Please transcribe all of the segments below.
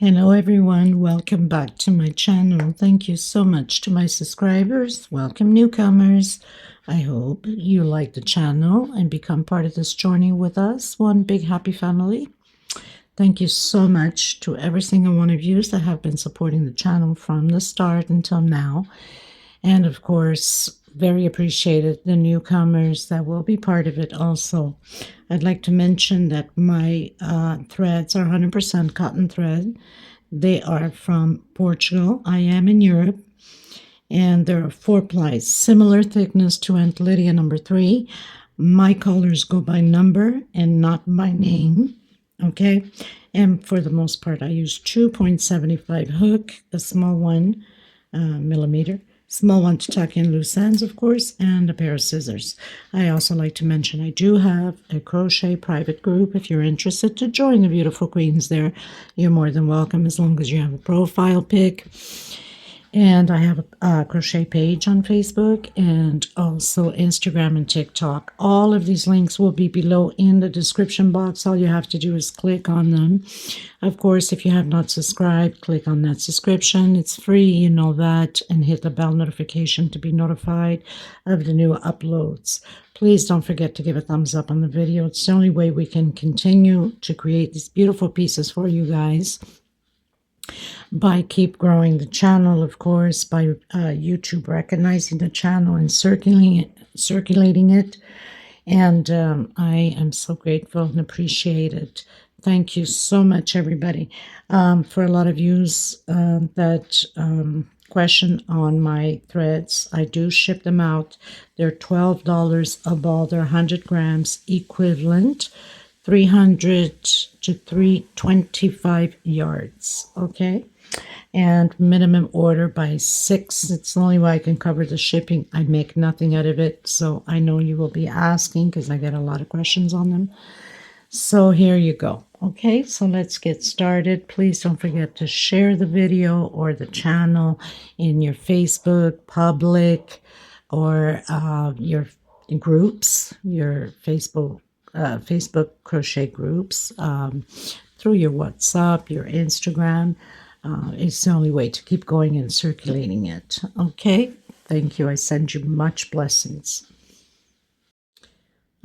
Hello everyone, welcome back to my channel. Thank you so much to my subscribers. Welcome newcomers. I hope you like the channel and become part of this journey with us. One big happy family. Thank you so much to every single one of you that have been supporting the channel from the start until now. And of course, very appreciated the newcomers that will be part of it also. I'd like to mention that my threads are 100% cotton thread. They are from Portugal. I am in Europe. And there are 4 plies, similar thickness to Aunt Lydia number 3. My colors go by number and not by name. Okay. And for the most part, I use 2.75 hook, a small one, millimeter. Small one to tuck in loose ends, of course, and a pair of scissors. I also like to mention I do have a crochet private group. If you're interested to join the beautiful queens there, you're more than welcome as long as you have a profile pic. And I have a crochet page on Facebook and also Instagram and TikTok. All of these links will be below in the description box. All you have to do is click on them. Of course, if you have not subscribed, click on that subscription. It's free, you know that, and hit the bell notification to be notified of the new uploads. Please don't forget to give a thumbs up on the video. It's the only way we can continue to create these beautiful pieces for you guys. By keep growing the channel, of course, by YouTube recognizing the channel and circulating it. And I am so grateful and appreciate it. Thank you so much, everybody. For a lot of yous that question on my threads, I do ship them out. They're $12 a ball. They're 100 grams equivalent. 300 to 325 yards, okay? And minimum order by 6. It's the only way I can cover the shipping. I make nothing out of it, so I know you will be asking because I get a lot of questions on them. So here you go, okay? So let's get started. Please don't forget to share the video or the channel in your Facebook, public, or your groups, your Facebook crochet groups, through your WhatsApp, your Instagram. It's the only way to keep going and circulating it. Okay, thank you. I send you much blessings.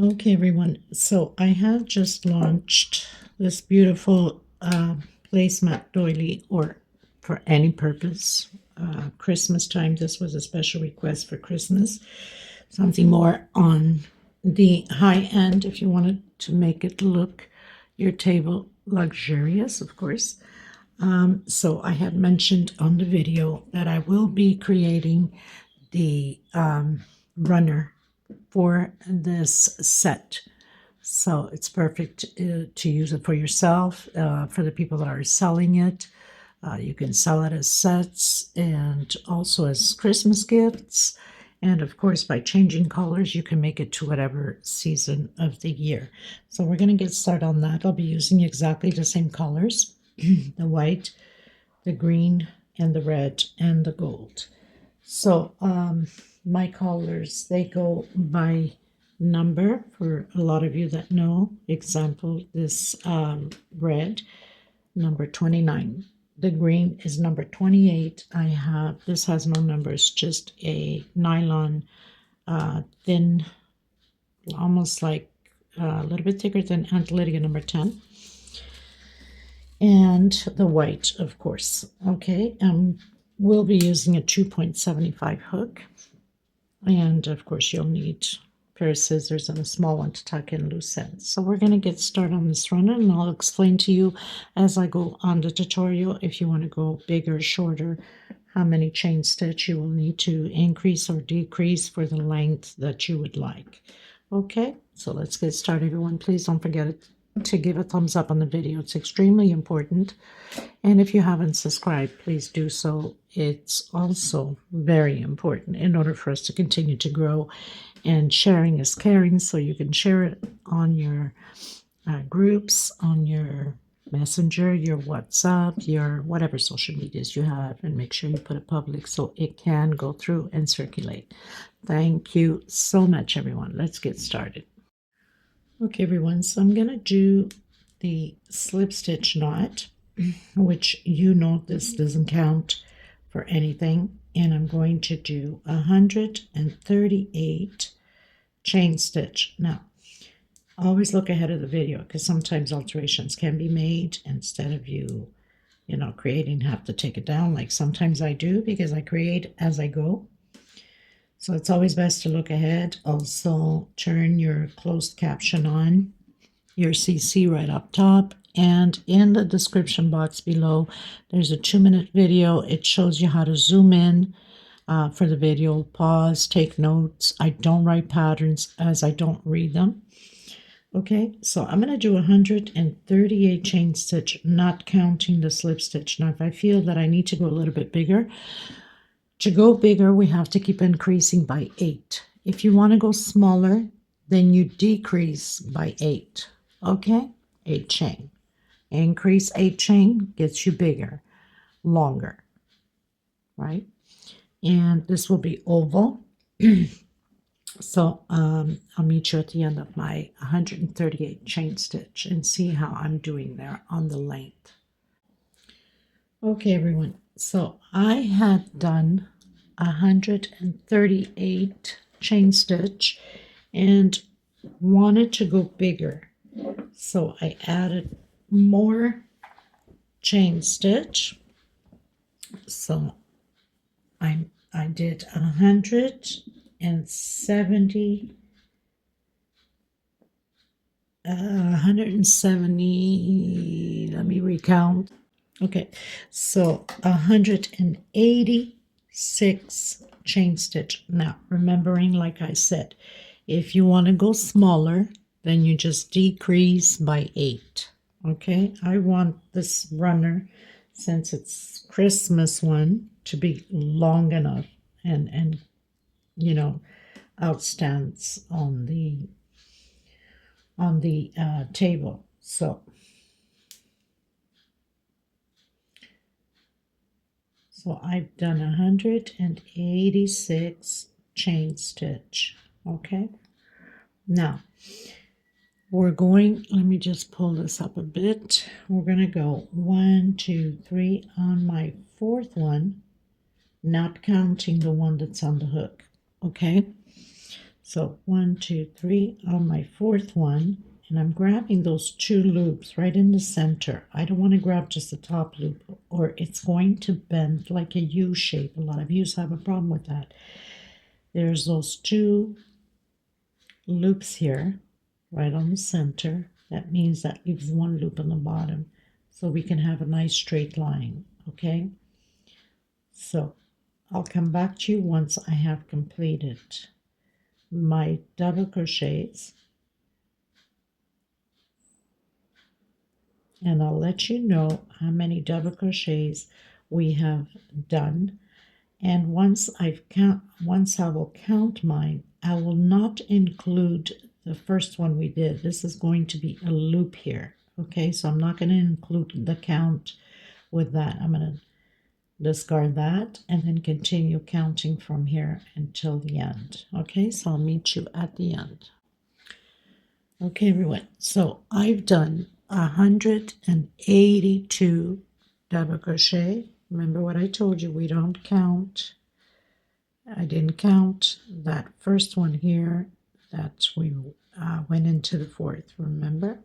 Okay, everyone. So I have just launched this beautiful placemat doily, or for any purpose. Christmas time. This was a special request for Christmas. Something more on the high end if you wanted to make it look your table luxurious, of course. So I had mentioned on the video that I will be creating the runner for this set. So it's perfect to use it for yourself, for the people that are selling it. You can sell it as sets and also as Christmas gifts. And of course, by changing colors, you can make it to whatever season of the year. So we're going to get started on that. I'll be using exactly the same colors, the white, the green, and the red, and the gold. So my colors, they go by number for a lot of you that know. Example, this red, number 29. The green is number 28. This has no numbers, just a nylon, thin, almost like a little bit thicker than Aunt Lydia number 10. And the white, of course. Okay, we'll be using a 2.75 hook. And of course, you'll need pair of scissors and a small one to tuck in loose ends. So we're going to get started on this runner, and I'll explain to you as I go on the tutorial if you want to go bigger, shorter, how many chain stitch you will need to increase or decrease for the length that you would like. Okay, so let's get started, everyone. Please don't forget to give a thumbs up on the video. It's extremely important. And if you haven't subscribed, please do so. It's also very important in order for us to continue to grow. And sharing is caring, so you can share it on your groups, on your Messenger, your WhatsApp, your whatever social medias you have, and make sure you put it public so it can go through and circulate. Thank you so much, everyone. Let's get started. Okay, everyone, so I'm going to do the slip stitch knot which you know this doesn't count for anything, and I'm going to do 138 chain stitch. Now, always look ahead of the video because sometimes alterations can be made instead of you creating, have to take it down like sometimes I do because I create as I go. So it's always best to look ahead. Also, turn your closed caption on, your CC right up top, and in the description box below, there's a 2-minute video. It shows you how to zoom in for the video, pause, take notes. I don't write patterns as I don't read them. Okay, so I'm going to do 138 chain stitch, not counting the slip stitch. Now, if I feel that I need to go a little bit bigger, to go bigger, we have to keep increasing by 8. If you want to go smaller, then you decrease by 8. Okay, 8 chain. Increase 8 chain gets you bigger, longer, right? And this will be oval. So I'll meet you at the end of my 138 chain stitch and see how I'm doing there on the length. Okay, everyone. So I had done 138 chain stitch and wanted to go bigger. So I added more chain stitch. So I did 170, let me recount. Okay, so 186 chain stitch. Now, remembering, like I said, if you want to go smaller, then you just decrease by 8. Okay, I want this runner, since it's Christmas one, to be long enough and outstands on the table. So I've done 186 chain stitch. Okay, now we're going, let me just pull this up a bit. We're going to go 1, 2, 3 on my 4th one, not counting the one that's on the hook. Okay, so 1, 2, 3 on my 4th one, and I'm grabbing those 2 loops right in the center. I don't want to grab just the top loop, or it's going to bend like a U shape. A lot of you have a problem with that. There's those 2 loops here right on the center. That means that leaves 1 loop on the bottom, so we can have a nice straight line. Okay, so I'll come back to you once I have completed my double crochets, and I'll let you know how many double crochets we have done. And once I will count mine, I will not include the first one we did. This is going to be a loop here. Okay, so I'm not going to include the count with that. I'm going to discard that and then continue counting from here until the end. Okay, so I'll meet you at the end. Okay, everyone, so I've done 182 double crochet. Remember what I told you, we don't count. I didn't count that first one here that we went into the 4th, remember?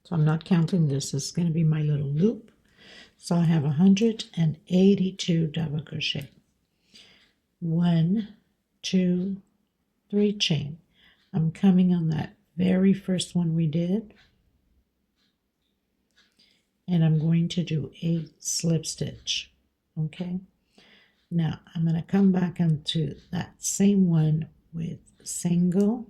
So I'm not counting this. This is going to be my little loop. So I have 182 double crochet. 1, 2, 3 chain. I'm coming on that very first one we did, and I'm going to do a slip stitch. Okay, now I'm going to come back onto that same one with single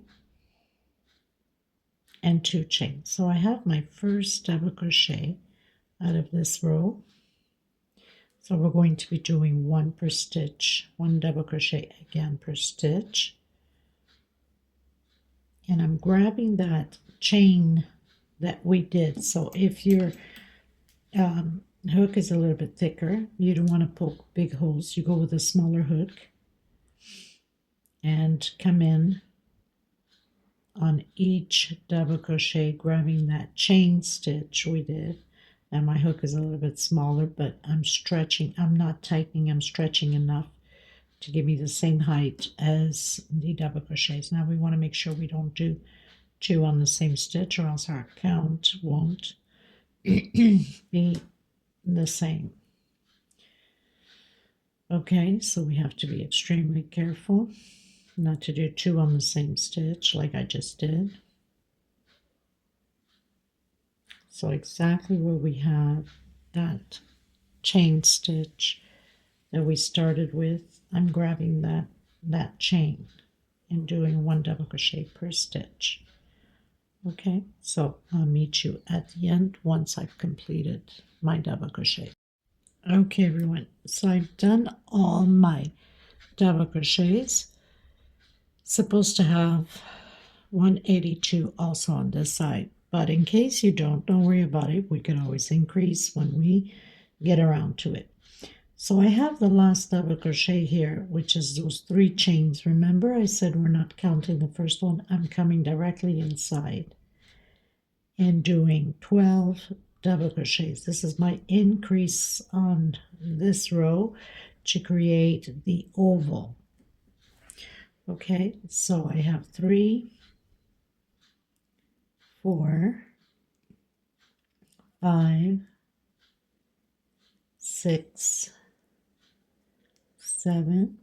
and 2 chains. So I have my first double crochet out of this row. So we're going to be doing 1 per stitch, 1 double crochet again per stitch. And I'm grabbing that chain that we did. So if your hook is a little bit thicker, you don't want to poke big holes, you go with a smaller hook and come in on each double crochet, grabbing that chain stitch we did, and my hook is a little bit smaller, but I'm stretching. I'm not tightening, I'm stretching enough to give me the same height as the double crochets. Now we want to make sure we don't do two on the same stitch, or else our count won't be the same. Okay, so we have to be extremely careful not to do two on the same stitch like I just did. So exactly where we have that chain stitch that we started with, I'm grabbing that chain and doing one double crochet per stitch. Okay, so I'll meet you at the end once I've completed my double crochet. Okay everyone, so I've done all my double crochets. Supposed to have 182 also on this side, but in case you don't worry about it. We can always increase when we get around to it. So I have the last double crochet here, which is those 3 chains. Remember I said we're not counting the first one. I'm coming directly inside and doing 12 double crochets. This is my increase on this row to create the oval. Okay, so I have 3, 4, 5, 6, 7,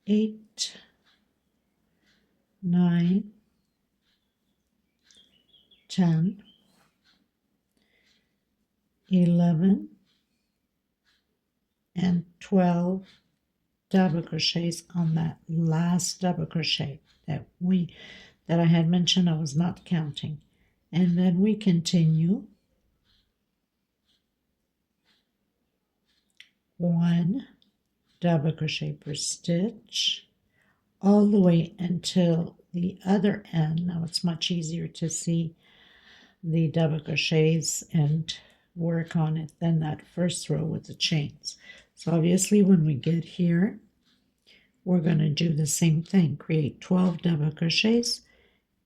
8, 9, 10, 11, and 12 double crochets on that last double crochet that I had mentioned I was not counting. And then we continue 1 double crochet per stitch all the way until the other end. Now it's much easier to see the double crochets and work on it than that first row with the chains. So obviously when we get here, we're going to do the same thing, create 12 double crochets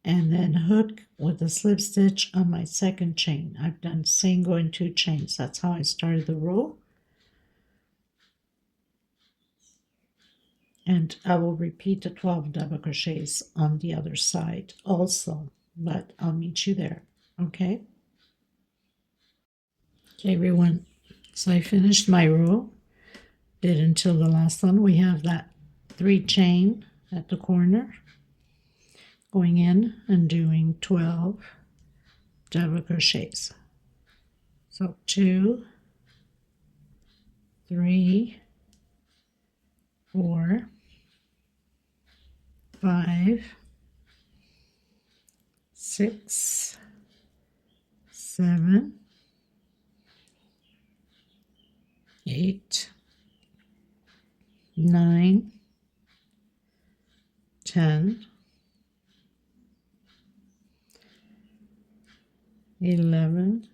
and then hook with a slip stitch on my second chain. I've done single and 2 chains. That's how I started the row. And I will repeat the 12 double crochets on the other side also, but I'll meet you there. Okay? Okay, everyone. So I finished my row, did until the last one. We have that 3 chain at the corner, going in and doing 12 double crochets. So 2, 3, 4, 5, 6, 7, 8, 9, 10, 11,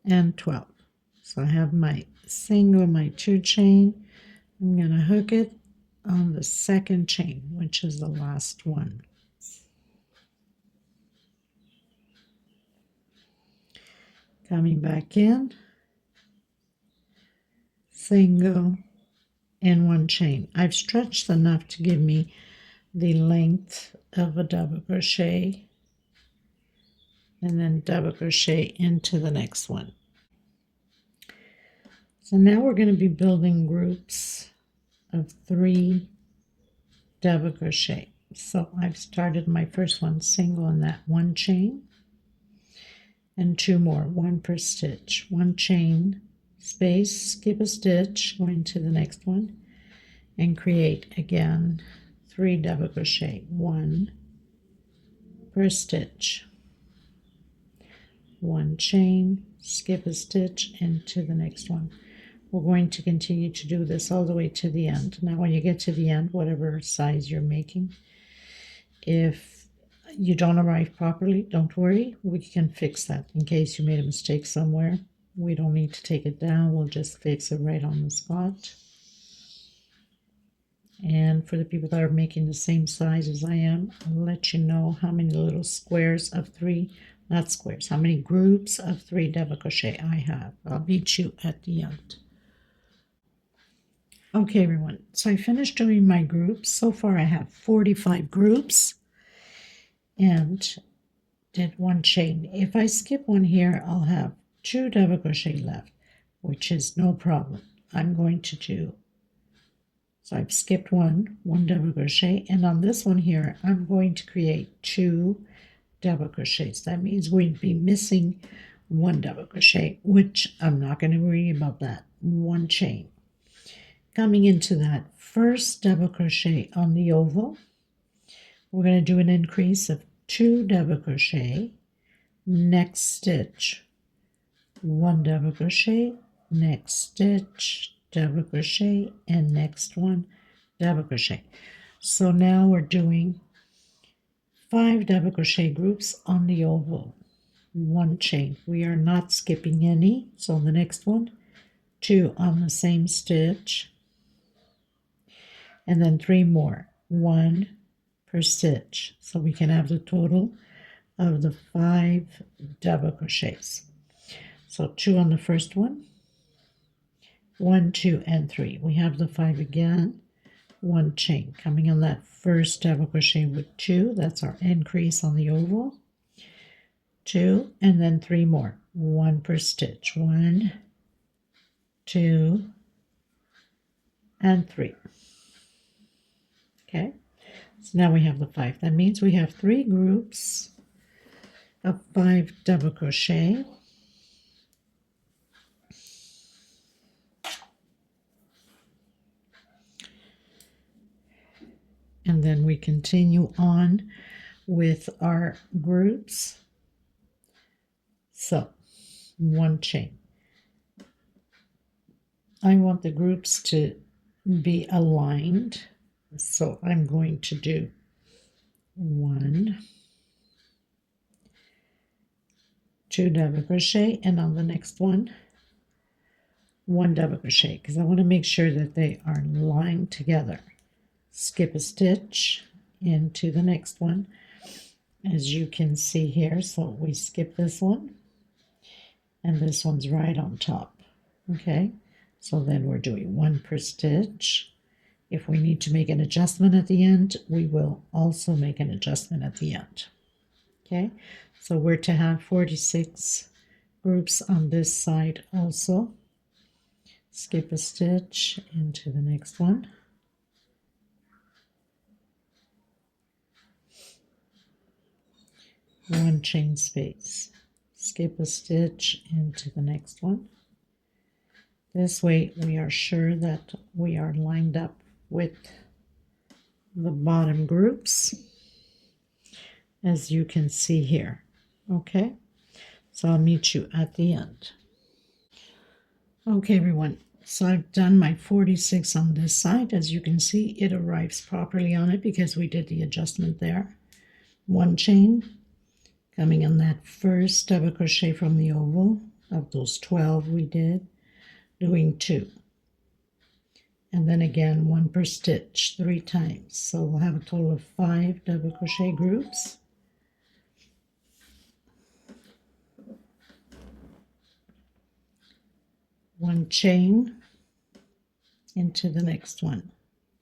and 12. So I have my single, my 2 chain. I'm going to hook it on the second chain, which is the last one. Coming back in, single, and 1 chain. I've stretched enough to give me the length of a double crochet, and then double crochet into the next one. So now we're going to be building groups of 3 double crochet. So I've started my first one single in that 1 chain and 2 more, 1 per stitch, 1 chain, space, skip a stitch, going to the next one, and create again 3 double crochet, 1 per stitch, 1 chain, skip a stitch into the next one. We're going to continue to do this all the way to the end. Now when you get to the end, whatever size you're making, if you don't arrive properly, don't worry, we can fix that. In case you made a mistake somewhere, we don't need to take it down, we'll just fix it right on the spot. And for the people that are making the same size as I am, I'll let you know how many little squares of 3 not squares, how many groups of 3 double crochet I have. I'll meet you at the end. Okay, everyone, so I finished doing my groups. So far I have 45 groups and did 1 chain. If I skip one here, I'll have 2 double crochet left, which is no problem. I'm going to do, so I've skipped one double crochet, and on this one here, I'm going to create 2 double crochets. That means we'd be missing 1 double crochet, which I'm not going to worry about that. 1 chain. Coming into that first double crochet on the oval, we're going to do an increase of 2 double crochet, next stitch 1 double crochet, next stitch double crochet, and next one double crochet. So now we're doing 5 double crochet groups on the oval, 1 chain. We are not skipping any. So the next one, 2 on the same stitch, and then 3 more, 1 per stitch, so we can have the total of the 5 double crochets. So 2 on the first one, 1, 2, and 3. We have the 5 again, 1 chain. Coming on that first double crochet with 2, that's our increase on the oval, 2, and then 3 more, 1 per stitch, 1, 2, and 3. Okay, so now we have the 5. That means we have 3 groups of 5 double crochet. And then we continue on with our groups. So 1 chain. I want the groups to be aligned. So I'm going to do 1, 2 double crochet, and on the next one, 1 double crochet, because I want to make sure that they are lined together. Skip a stitch into the next one, as you can see here. So we skip this one, and this one's right on top. Okay, so then we're doing 1 per stitch. If we need to make an adjustment at the end, we will also make an adjustment at the end. Okay, so we're to have 46 groups on this side also. Skip a stitch into the next one. One chain space. Skip a stitch into the next one. This way we are sure that we are lined up with the bottom groups, as you can see here. Okay, so I'll meet you at the end. Okay, everyone, so I've done my 46 on this side. As you can see, it arrives properly on it because we did the adjustment there. 1 chain, coming on that first double crochet from the oval of those 12 we did, doing 2. And then again 1 per stitch 3 times. So we'll have a total of 5 double crochet groups. One chain into the next one,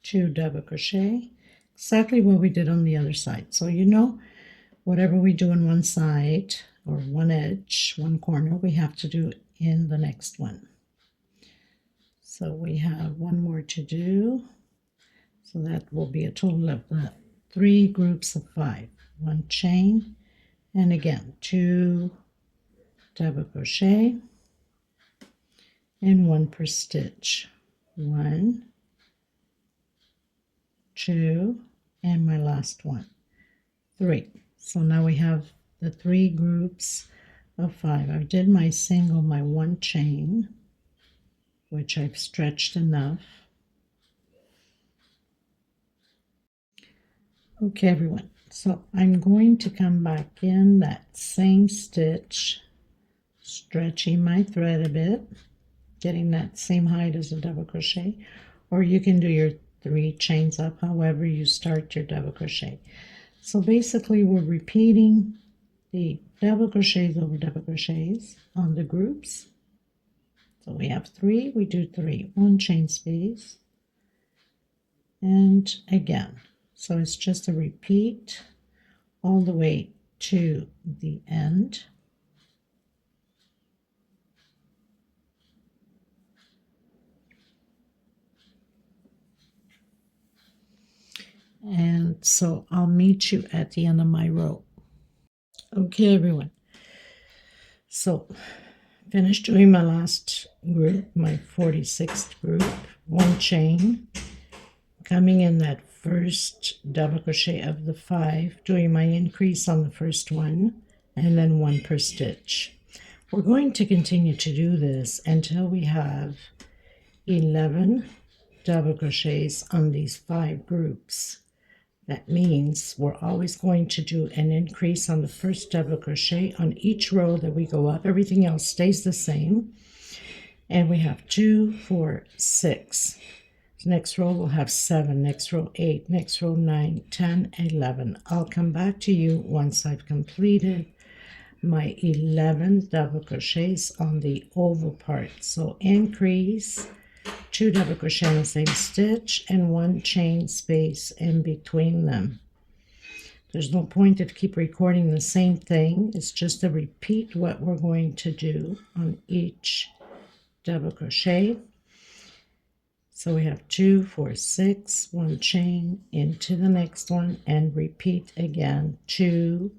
2 double crochet, exactly what we did on the other side. So you know, whatever we do on one side or one edge, one corner, we have to do in the next one. So we have 1 more to do. So that will be a total of 3 groups of 5. 1 chain, and again 2 double crochet, and 1 per stitch. 1, 2, and my last one, 3. So now we have the 3 groups of 5. I did my single, my 1 chain, which I've stretched enough. Okay, everyone, so I'm going to come back in that same stitch, stretching my thread a bit, getting that same height as a double crochet, or you can do your 3 chains up however you start your double crochet. So basically we're repeating the double crochets over double crochets on the groups. So we have 3, we do 3, 1 chain space, and again. So it's just a repeat all the way to the end. And so I'll meet you at the end of my row. Okay, everyone. So finished doing my last group, my 46th group, 1 chain, coming in that first double crochet of the 5, doing my increase on the first one, and then 1 per stitch. We're going to continue to do this until we have 11 double crochets on these 5 groups. That means we're always going to do an increase on the first double crochet on each row that we go up. Everything else stays the same. And we have 2, 4, 6. Next row we'll have 7, next row 8, next row 9, 10, 11. I'll come back to you once I've completed my 11 double crochets on the oval part. So increase, 2 double crochet in the same stitch, and 1 chain space in between them. There's no point of keep recording the same thing. It's just to repeat what we're going to do on each double crochet. So we have 2, 4, 6, 1 chain into the next one, and repeat again, 2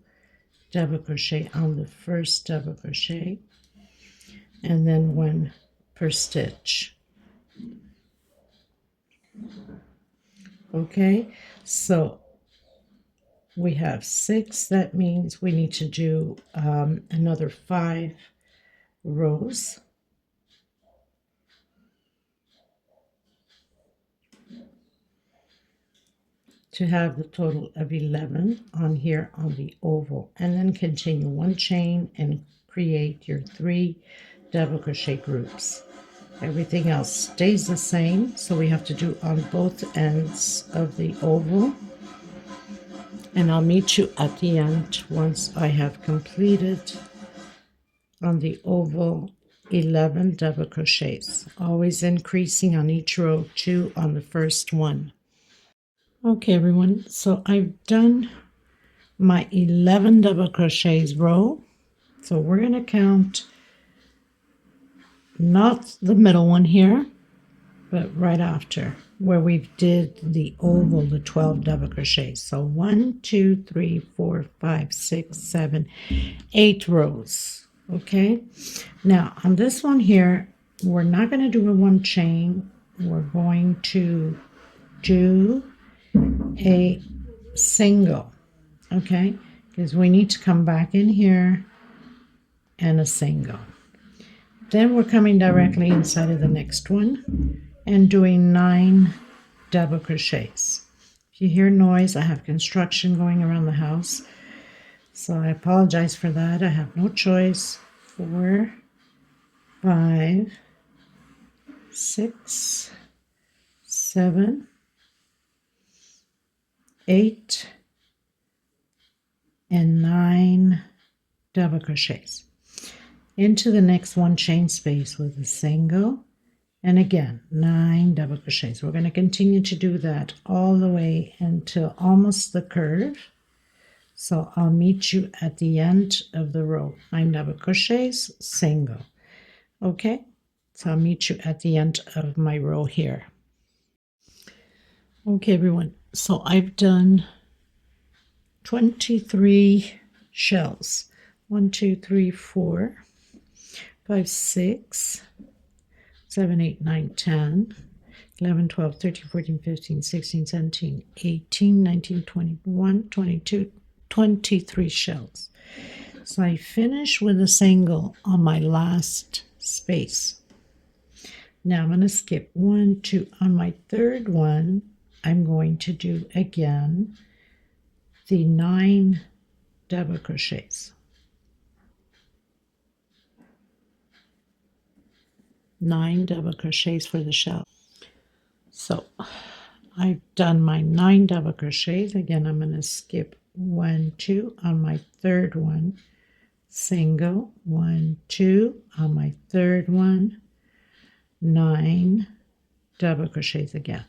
double crochet on the first double crochet, and then 1 per stitch. Okay, so we have 6. That means we need to do another 5 rows. To have the total of 11 on here on the oval, and then continue 1 chain and create your 3 double crochet groups. Everything else stays the same, so we have to do on both ends of the oval, and I'll meet you at the end once I have completed on the oval 11 double crochets, always increasing on each row, 2 on the first one. Okay, everyone, so I've done my 11 double crochets row. So we're going to count not the middle one here, but right after, where we did the oval, the 12 double crochets. So 1, 2, 3, 4, 5, 6, 7, 8 rows. Okay, now on this one here, we're not going to do a 1 chain. We're going to do a single, okay, because we need to come back in here and a single. Then we're coming directly inside of the next one and doing 9 double crochets. If you hear noise, I have construction going around the house, so I apologize for that. I have no choice. 4, 5, 6, 7, 8, and 9 double crochets into the next 1 chain space with a single, and again 9 double crochets. We're going to continue to do that all the way until almost the curve. So I'll meet you at the end of the row. 9 double crochets, single. Okay, so I'll meet you at the end of my row here. Okay, everyone, so I've done 23 shells. 1, 2, 3, 4, 5, 6, 7, 8, 9, 10, 11, 12, 13, 14, 15, 16, 17, 18, 19, 21, 22, 23 shells. So I finish with a single on my last space. Now I'm going to skip 1, 2. On my third one, I'm going to do again the 9 double crochets. 9 double crochets for the shell. So I've done my 9 double crochets. Again, I'm going to skip 1, 2 on my third one, single, 1, 2 on my third one, 9 double crochets again.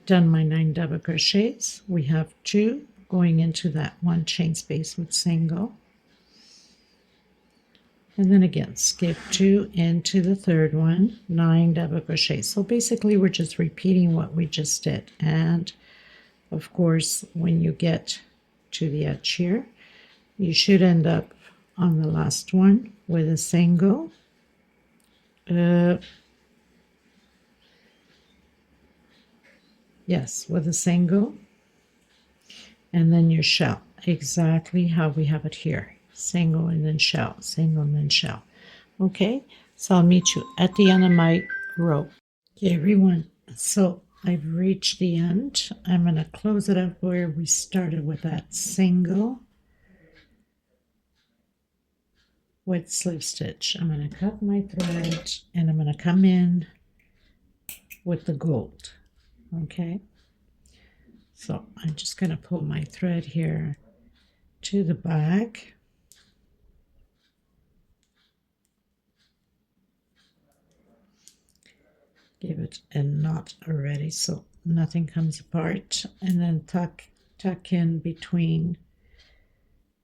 Done my 9 double crochets. We have 2 going into that one chain space with single, and then again skip 2 into the third one, 9 double crochets. So basically we're just repeating what we just did. And of course when you get to the edge here, you should end up on the last one with a single, yes, with a single, and then your shell, exactly how we have it here. Single and then shell, single and then shell. Okay, so I'll meet you at the end of my row. Okay, everyone, so I've reached the end. I'm going to close it up where we started with that single with slip stitch. I'm going to cut my thread and I'm going to come in with the gold. Okay, so I'm just going to pull my thread here to the back. Give it a knot already so nothing comes apart, and then tuck in between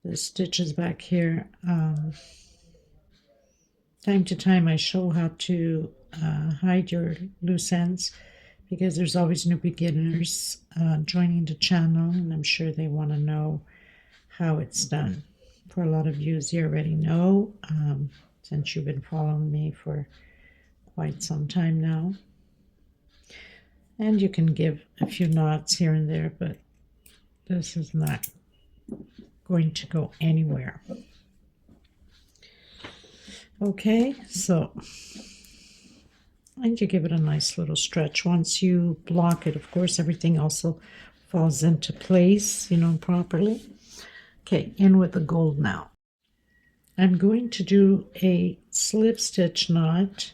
the stitches back here. Time to time I show how to hide your loose ends, because there's always new beginners joining the channel, and I'm sure they want to know how it's done. For a lot of you already know, since you've been following me for quite some time now. And you can give a few knots here and there, but this is not going to go anywhere. Okay, so, and you give it a nice little stretch. Once you block it, of course, everything also falls into place, properly. Okay, in with the gold now. I'm going to do a slip stitch knot,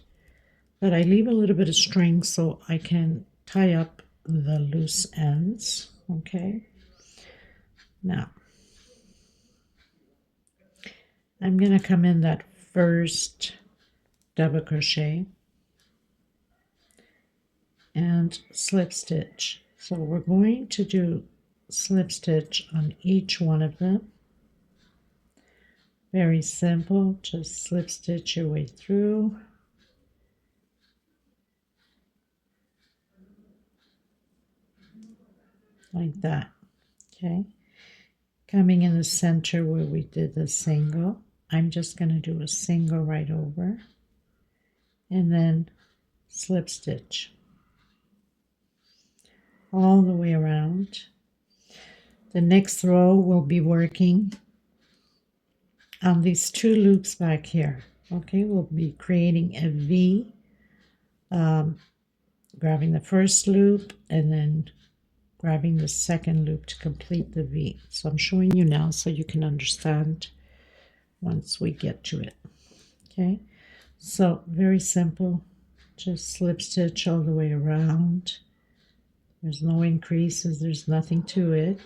but I leave a little bit of string so I can tie up the loose ends. Okay, now I'm going to come in that first double crochet and slip stitch. So we're going to do slip stitch on each one of them. Very simple, just slip stitch your way through. Like that. Okay, coming in the center where we did the single, I'm just going to do a single right over and then slip stitch all the way around. The next row will be working on these 2 loops back here. Okay, we'll be creating a V, grabbing the first loop and then grabbing the second loop to complete the V. So I'm showing you now so you can understand once we get to it. Okay, so very simple, just slip stitch all the way around. There's no increases, there's nothing to it.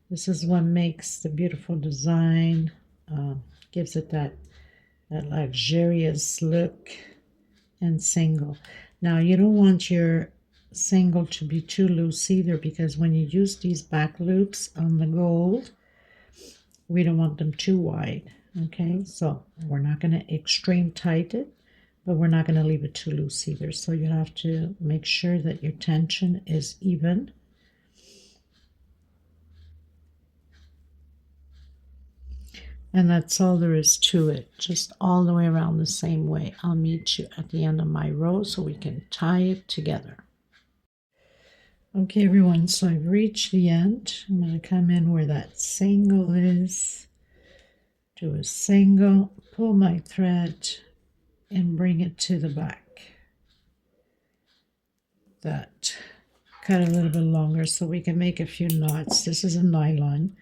This is what makes the beautiful design, gives it that luxurious look. And single. Now you don't want your single to be too loose either, because when you use these back loops on the gold, we don't want them too wide. Okay, so we're not going to extreme tight it, but we're not going to leave it too loose either. So you have to make sure that your tension is even. And that's all there is to it, just all the way around the same way. I'll meet you at the end of my row so we can tie it together. Okay, everyone, so I've reached the end. I'm going to come in where that single is, do a single, pull my thread, and bring it to the back. That cut a little bit longer so we can make a few knots. This is a nylon,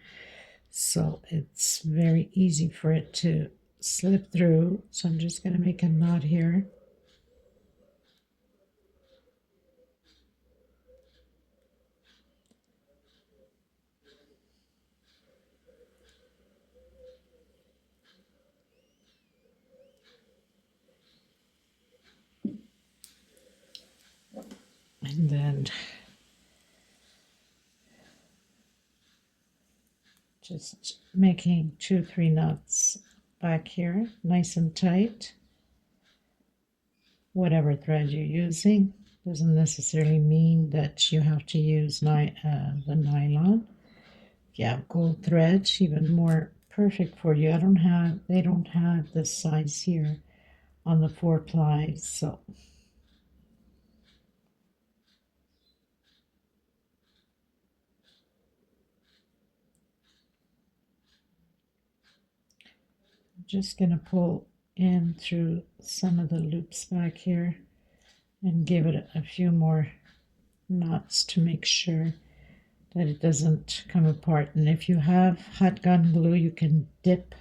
so it's very easy for it to slip through. So I'm just going to make a knot here. And then just making 2-3 knots back here, nice and tight. Whatever thread you're using, doesn't necessarily mean that you have to use the nylon. If you have gold thread, even more perfect for you. They don't have this size here on the 4 plies, so I'm just going to pull in through some of the loops back here and give it a few more knots to make sure that it doesn't come apart. And if you have hot gun glue, you can dip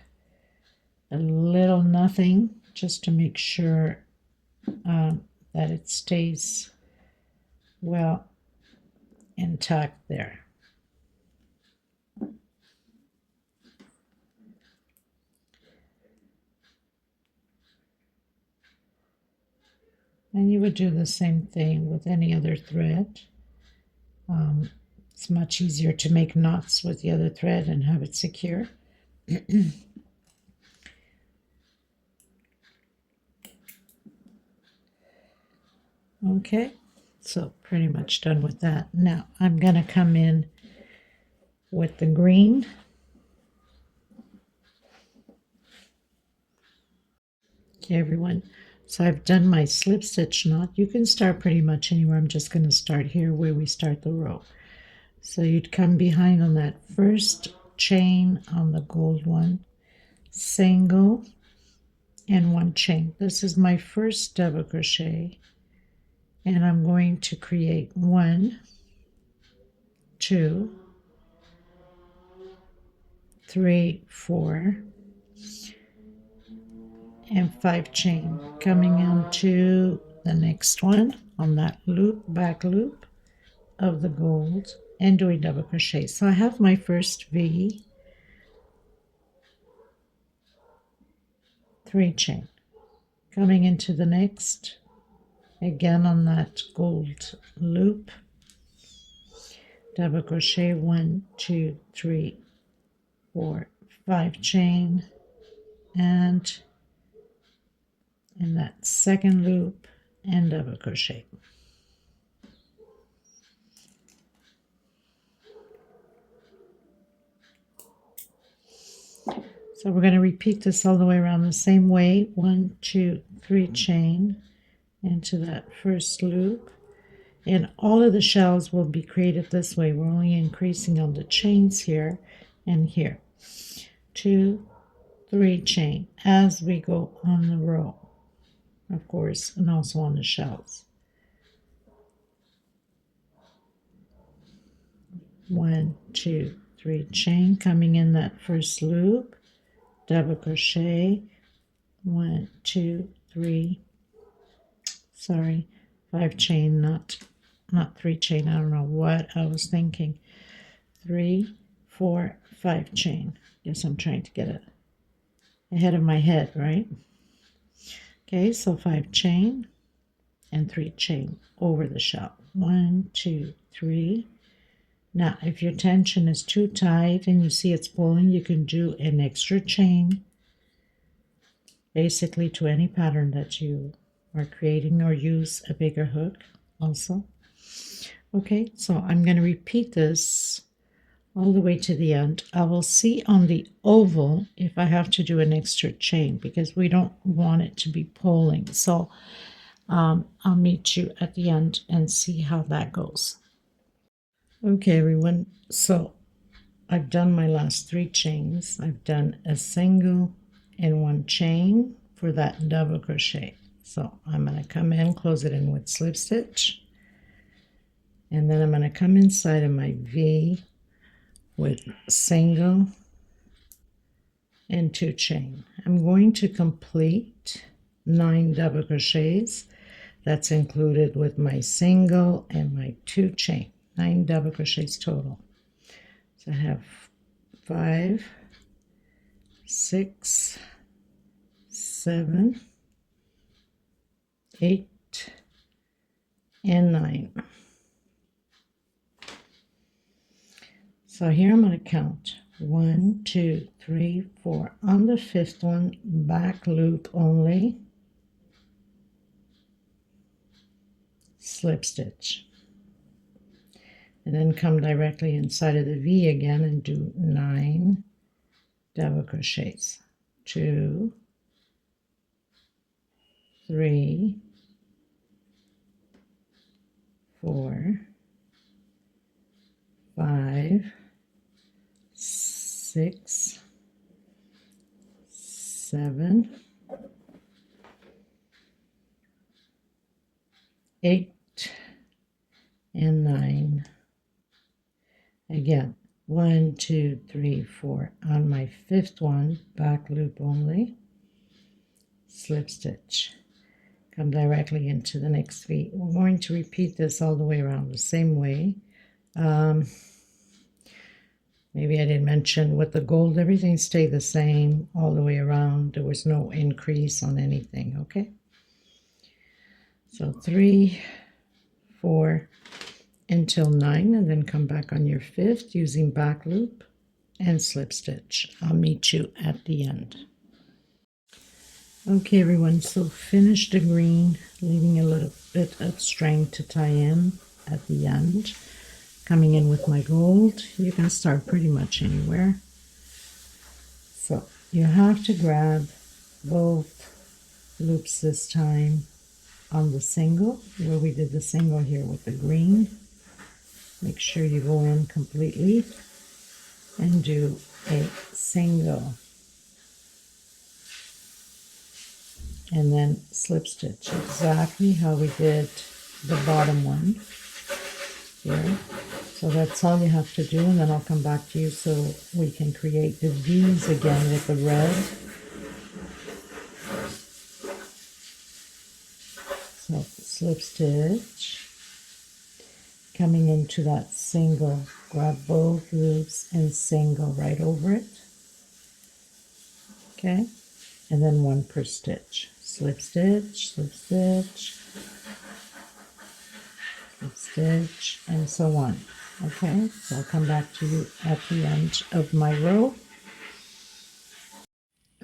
a little nothing just to make sure that it stays well intact there. And you would do the same thing with any other thread. It's much easier to make knots with the other thread and have it secure. Okay, so pretty much done with that. Now I'm going to come in with the green. Okay, everyone. So I've done my slip stitch knot. You can start pretty much anywhere. I'm just going to start here where we start the row. So you'd come behind on that first chain on the gold one, single, and 1 chain. This is my first double crochet, and I'm going to create 1, 2, 3, 4, and 5 chain, coming into the next one on that loop, back loop of the gold, and doing double crochet. So I have my first V, 3 chain, coming into the next, again on that gold loop, double crochet, 1, 2, 3, 4, 5 chain, and in that second loop and double crochet. So we're going to repeat this all the way around the same way. 1, 2, 3 chain into that first loop, and all of the shells will be created this way. We're only increasing on the chains here and here. 2, 3 chain as we go on the row, of course, and also on the shells. 1, 2, 3 chain, coming in that first loop, double crochet, 1, 2, 3, 5 chain, not 3 chain. I don't know what I was thinking. 3, 4, 5 chain. Guess I'm trying to get it ahead of my head, right? Okay, so 5 chain and 3 chain over the shell. 1, 2, 3. Now, if your tension is too tight and you see it's pulling, you can do an extra chain, basically to any pattern that you are creating, or use a bigger hook also. Okay, so I'm going to repeat this all the way to the end. I will see on the oval if I have to do an extra chain, because we don't want it to be pulling. So I'll meet you at the end and see how that goes. Okay, everyone, so I've done my last 3 chains. I've done a single and 1 chain for that double crochet. So I'm going to come in, close it in with slip stitch, And then I'm going to come inside of my V with single and 2 chain. I'm going to complete 9 double crochets. That's included with my single and my 2 chain. 9 double crochets total. So I have 5, 6, 7, 8, and 9. So here I'm going to count 1, 2, 3, 4. On the 5th one, back loop only, slip stitch, and then come directly inside of the V again and do 9 double crochets. 2, 3, 4, 5, 6, 7, 8, and 9. Again, 1, 2, 3, 4. On my 5th one, back loop only, slip stitch. Come directly into the next V. We're going to repeat this all the way around the same way. Maybe I didn't mention with the gold, everything stayed the same all the way around. There was no increase on anything, okay? So 3, 4, until 9, and then come back on your 5th using back loop and slip stitch. I'll meet you at the end. Okay, everyone, so finish the green, leaving a little bit of string to tie in at the end. Coming in with my gold, you can start pretty much anywhere. So you have to grab both loops this time on the single, where we did the single here with the green. Make sure you go in completely and do a single. And then slip stitch exactly how we did the bottom one here. So that's all you have to do, and then I'll come back to you so we can create the V's again with the red. So slip stitch, coming into that single, grab both loops and single right over it. Okay, and then 1 per stitch. Slip stitch, slip stitch, slip stitch, and so on. Okay, so I'll come back to you at the end of my row.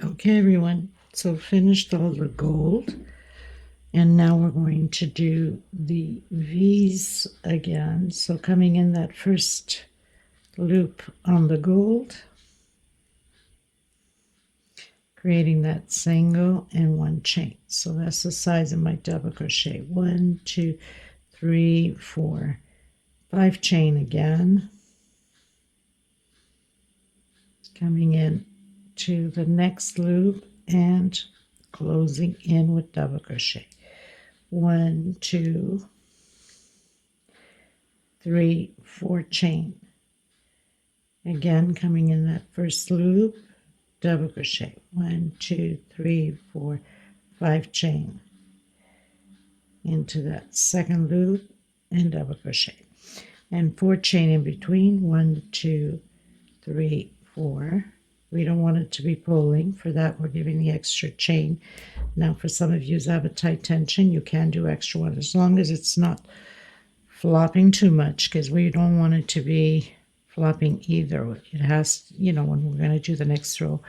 Okay, everyone, so finished all the gold, and now we're going to do the V's again. So coming in that first loop on the gold, creating that single and 1 chain. So that's the size of my double crochet. 1, 2, 3, 4, 5 chain again, coming in to the next loop and closing in with double crochet. 1, 2, 3, 4 chain. Again, coming in that first loop, double crochet. 1, 2, 3, 4, 5 chain into that second loop and double crochet. And 4 chain in between. 1, 2, 3, 4. We don't want it to be pulling. For that, we're giving the extra chain. Now, for some of you who have a tight tension, you can do extra one as long as it's not flopping too much, because we don't want it to be flopping either. It has, you know, when we're going to do the next row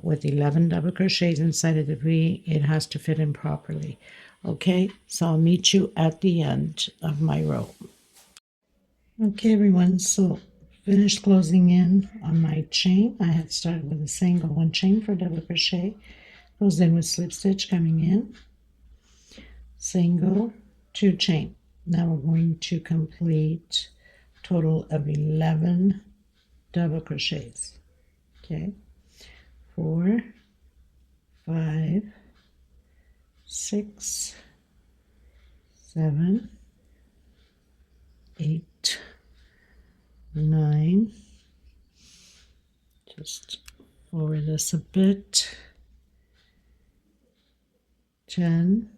with 11 double crochets inside of the V, it has to fit in properly. Okay, so I'll meet you at the end of my row. Okay, everyone, so finished closing in on my chain. I had started with a single 1 chain for double crochet, closed in with slip stitch, coming in, single, 2 chain. Now we're going to complete a total of 11 double crochets. Okay, 4, 5, 6, 7, 8, 9, just forward this a bit, 10,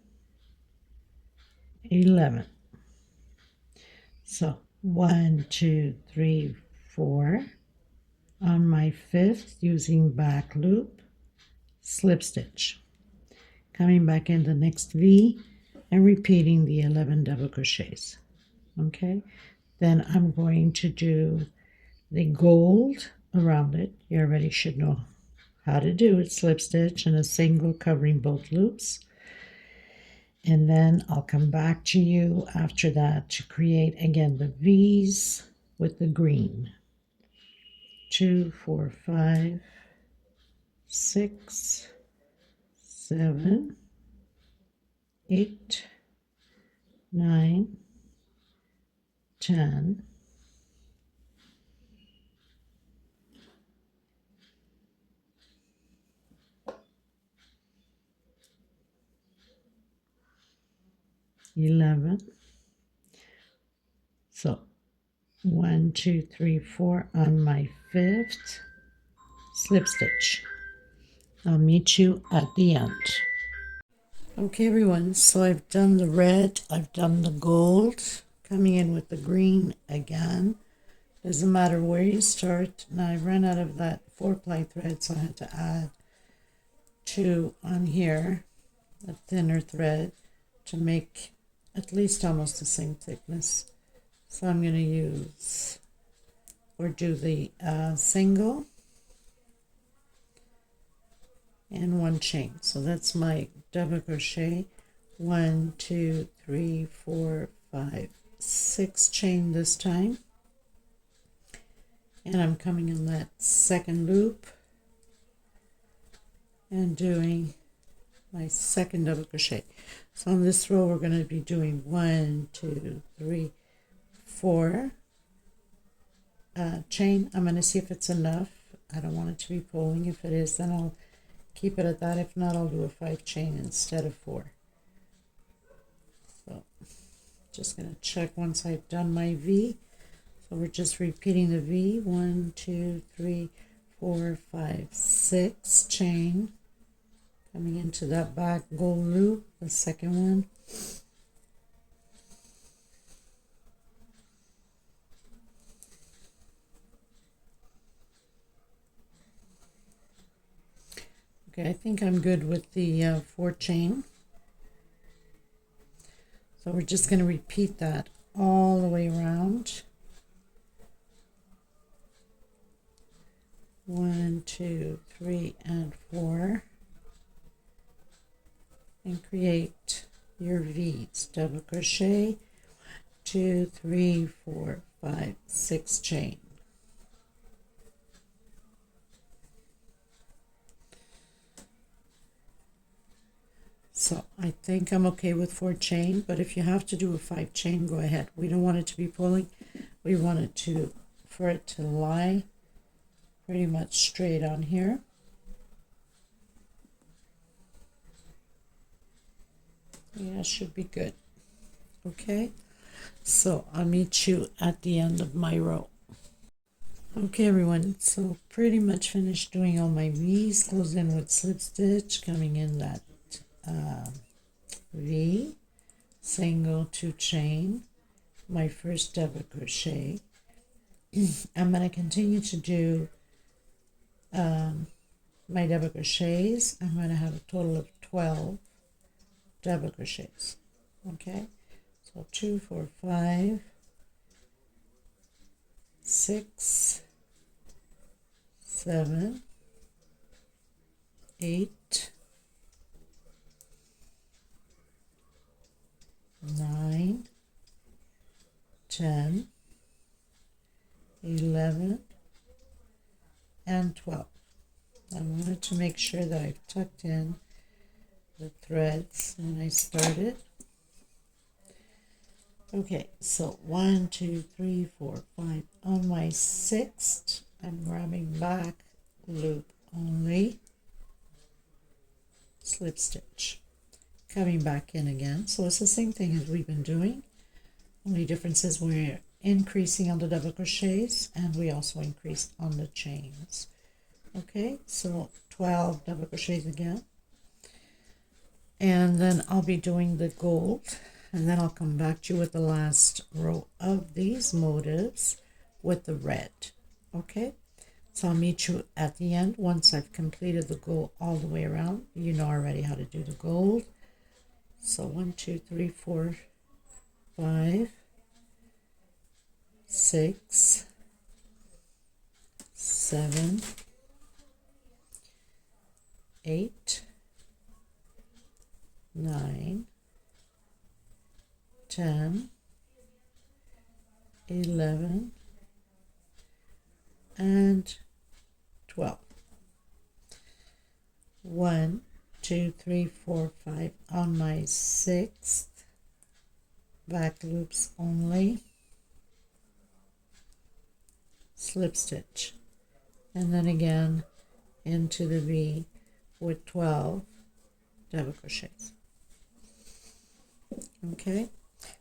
11. So 1, 2, 3, 4. On my 5th, using back loop, slip stitch, coming back in the next V and repeating the 11 double crochets. Okay, then I'm going to do the gold around it. You already should know how to do it. Slip stitch and a single covering both loops. And then I'll come back to you after that to create again the V's with the green. 2, 4, 5, 6, 7, 8, 9, 10, 11. So 1, 2, 3, 4 on my 5th slip stitch. I'll meet you at the end. Okay everyone, so I've done the red, I've done the gold, coming in with the green again. Doesn't matter where you start. Now I ran out of that 4-ply thread, so I had to add 2 on here, a thinner thread, to make at least almost the same thickness. So I'm going to use or do the single and 1 chain. So that's my double crochet. 1, 2, 3, 4, 5, 6 chain this time. And I'm coming in that second loop and doing my second double crochet. So on this row we're going to be doing 1, 2, 3, 4 chain. I'm going to see if it's enough. I don't want it to be pulling. If it is, then I'll keep it at that. If not, I'll do a 5 chain instead of 4. So just going to check once I've done my V. So we're just repeating the V. 1, 2, 3, 4, 5, 6 chain, coming into that back gold loop, the second one. Okay, I think I'm good with the 4 chain. So we're just going to repeat that all the way around. 1, 2, 3, and 4. And create your V's. Double crochet, 2, 3, 4, 5, 6 chain. So I think I'm okay with 4 chain, but if you have to do a 5 chain, go ahead. We don't want it to be pulling. We want it for it to lie pretty much straight on here. Yeah, should be good. Okay, so I'll meet you at the end of my row. Okay everyone, so pretty much finished doing all my V's. Close in with slip stitch, coming in that V, single, 2 chain, my first double crochet. I'm going to continue to do my double crochets. I'm going to have a total of 12 double crochets. Okay, so 2, 4, 5, 6, 7, 8, 9, 10, 11, and 12. I wanted to make sure that I've tucked in the threads and I started. Okay, so 1, 2, 3, 4, 5. On my 6th, I'm grabbing back loop only, slip stitch, coming back in again. So it's the same thing as we've been doing. Only difference is we're increasing on the double crochets, and we also increased on the chains. Okay, so 12 double crochets again, and then I'll be doing the gold, and then I'll come back to you with the last row of these motifs with the red. Okay, so I'll meet you at the end once I've completed the gold all the way around. You know already how to do the gold. So 1, 2, 3, 4, 5, 6, 7, 8, 9, 10, 11, and 12. 1, 2, 3, 4, 5 on my 6th back loops only, slip stitch, and then again into the V with 12 double crochets. Okay,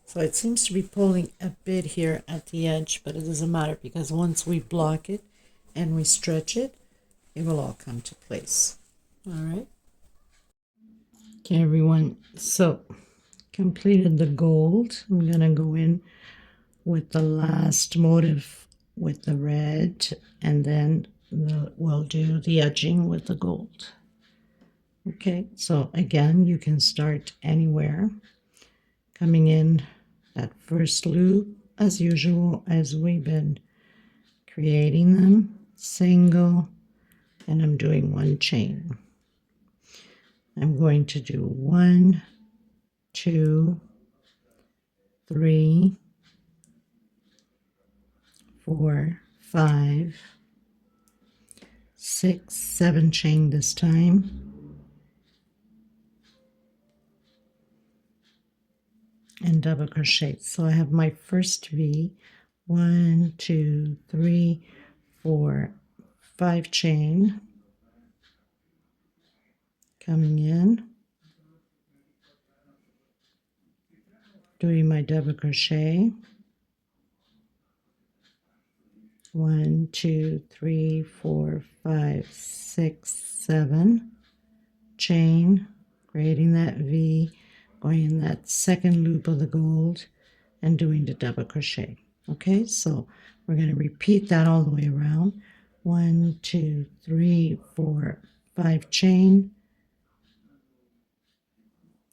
so it seems to be pulling a bit here at the edge, but it doesn't matter because once we block it and we stretch it, it will all come to place. All right. Okay, everyone, so completed the gold. I'm gonna go in with the last motif with the red, and then we'll do the edging with the gold. Okay, so again, you can start anywhere, coming in that first loop as usual as we've been creating them, single, and I'm doing 1 chain. I'm going to do 1, 2, 3, 4, 5, 6, 7 chain this time, and double crochet. So I have my first V, 1, 2, 3, 4, 5 chain, coming in, doing my double crochet, 1, 2, 3, 4, 5, 6, 7 chain, creating that V, going in that second loop of the gold, and doing the double crochet. Okay, so we're going to repeat that all the way around. 1, 2, 3, 4, 5 chain.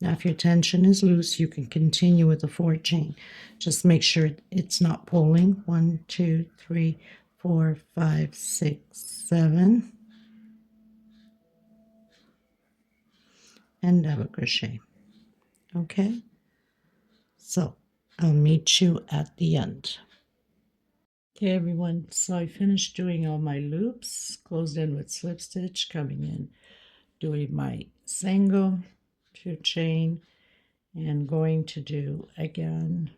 Now if your tension is loose, you can continue with the 4 chain. Just make sure it's not pulling. 1, 2, 3, 4, 5, 6, 7, and double crochet. Okay, so I'll meet you at the end. Okay, everyone, so I finished doing all my loops, closed in with slip stitch, coming in, doing my single, 2 chain, and going to do again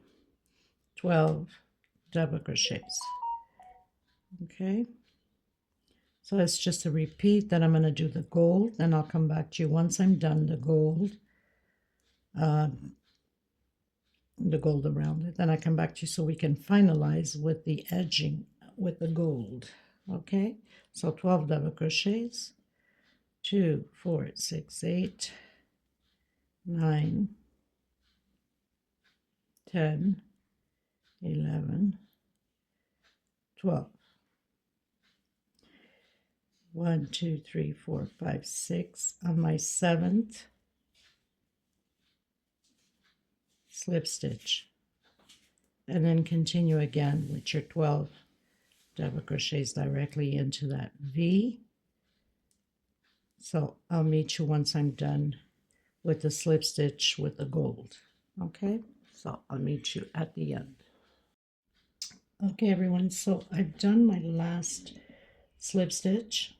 12 double crochets. Okay, so it's just a repeat. Then I'm going to do the gold, then I'll come back to you once I'm done the gold around it. Then I come back to you so we can finalize with the edging with the gold. Okay, so 12 double crochets, 2, 4, 6, 8, 9, 10, 11, 12. 1, 2, 3, 4, 5, 6 on my 7th slip stitch, and then continue again with your 12 double crochets directly into that V. So I'll meet you once I'm done with the slip stitch with the gold. Okay, so I'll meet you at the end. Okay, everyone, so I've done my last slip stitch,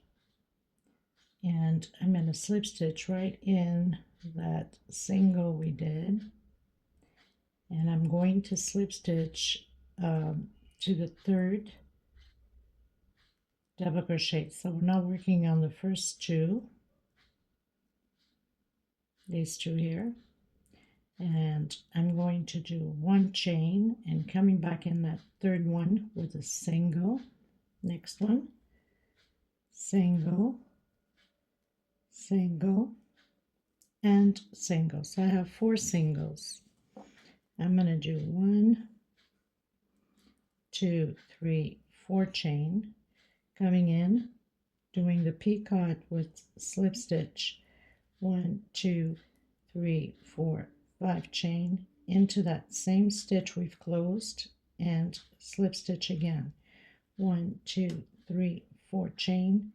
and I'm going to slip stitch right in that single we did, and I'm going to slip stitch to the 3rd double crochet. So we're now working on the first 2, these 2 here, And I'm going to do one chain and coming back in that third one with a single. Next one, single, single, and single. So I have 4 singles. I'm going to do 1, 2, 3, 4 chain, coming in, doing the picot with slip stitch, 1, 2, 3, 4, 5 chain into that same stitch we've closed and slip stitch again, 1, 2, 3, 4 chain,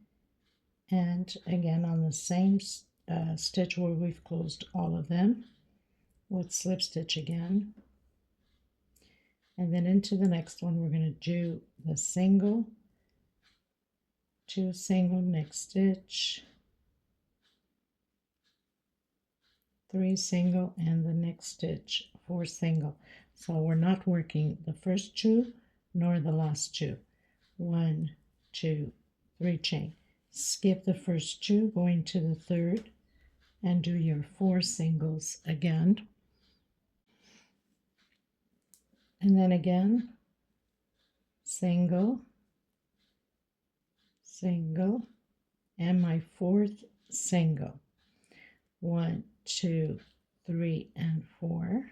and again on the same stitch where we've closed all of them with slip stitch again. And then into the next one we're going to do the single, 2 single, next stitch, 3 single, and the next stitch 4 single. So we're not working the first 2 nor the last 2. 1, 2, 3 chain. Skip the first 2, go into the third and do your 4 singles again. And then again, single, single, and my 4th single. 1, 2, 3, and 4.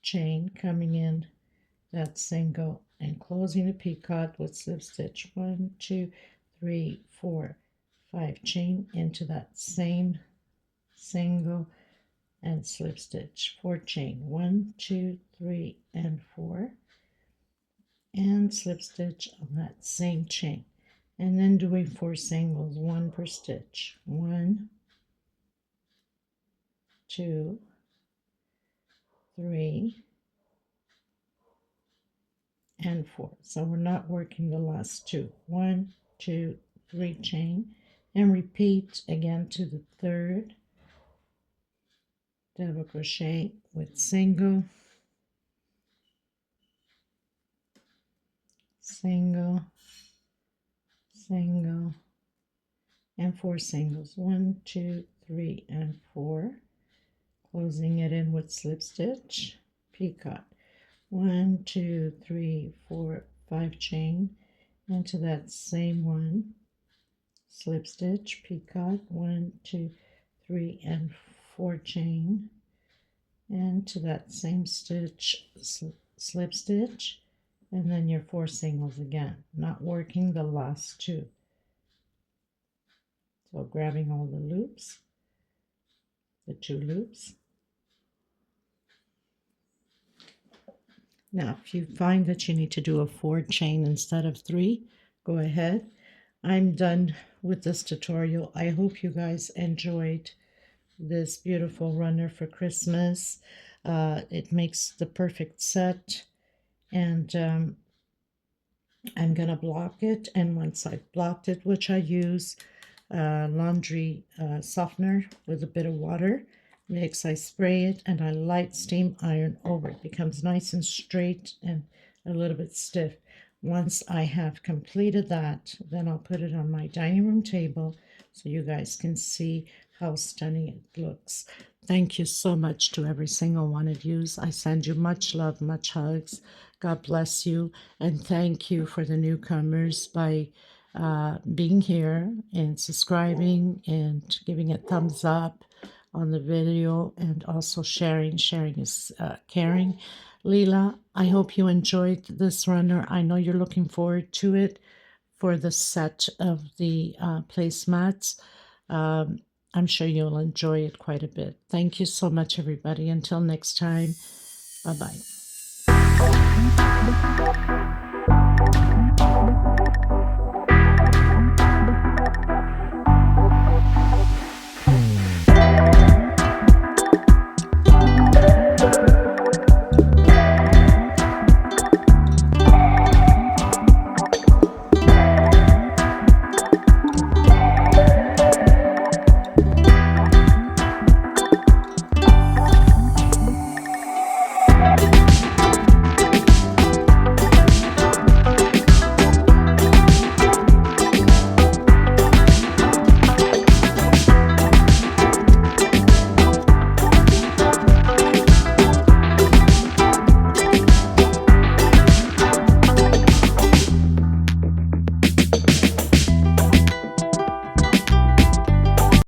Chain coming in that single and closing a picot with slip stitch. 1, 2, 3, 4, 5 chain into that same single and slip stitch. 4 chain. 1, 2, 3, and 4, and slip stitch on that same chain. And then doing 4 singles, 1 per stitch. 1, 2, 3, and 4. So we're not working the last 2. 1, 2, 3 chain, and repeat again to the third. Double crochet with single, single, single, and 4 singles. 1, 2, 3, and 4. Closing it in with slip stitch, picot. 1, 2, 3, 4, 5 chain into that same one, slip stitch, picot. 1, 2, 3, and 4 chain, and to that same stitch, slip stitch, and then your 4 singles again, not working the last 2. So grabbing all the loops, the 2 loops. Now, if you find that you need to do a 4 chain instead of 3, go ahead. I'm done with this tutorial. I hope you guys enjoyed this beautiful runner for Christmas. It makes the perfect set, and I'm gonna block it, and once I've blocked it, which I use laundry softener with a bit of water mix, I spray it and I light steam iron over it. It becomes nice and straight and a little bit stiff. Once I have completed that, then I'll put it on my dining room table so you guys can see how stunning it looks. Thank you so much to every single one of you. I send you much love, much hugs. God bless you, and thank you for the newcomers by being here and subscribing and giving a thumbs up on the video, and also sharing. Sharing is caring. Leela, I hope you enjoyed this runner. I know you're looking forward to it for the set of the placemats. I'm sure you'll enjoy it quite a bit. Thank you so much, everybody. Until next time, bye-bye.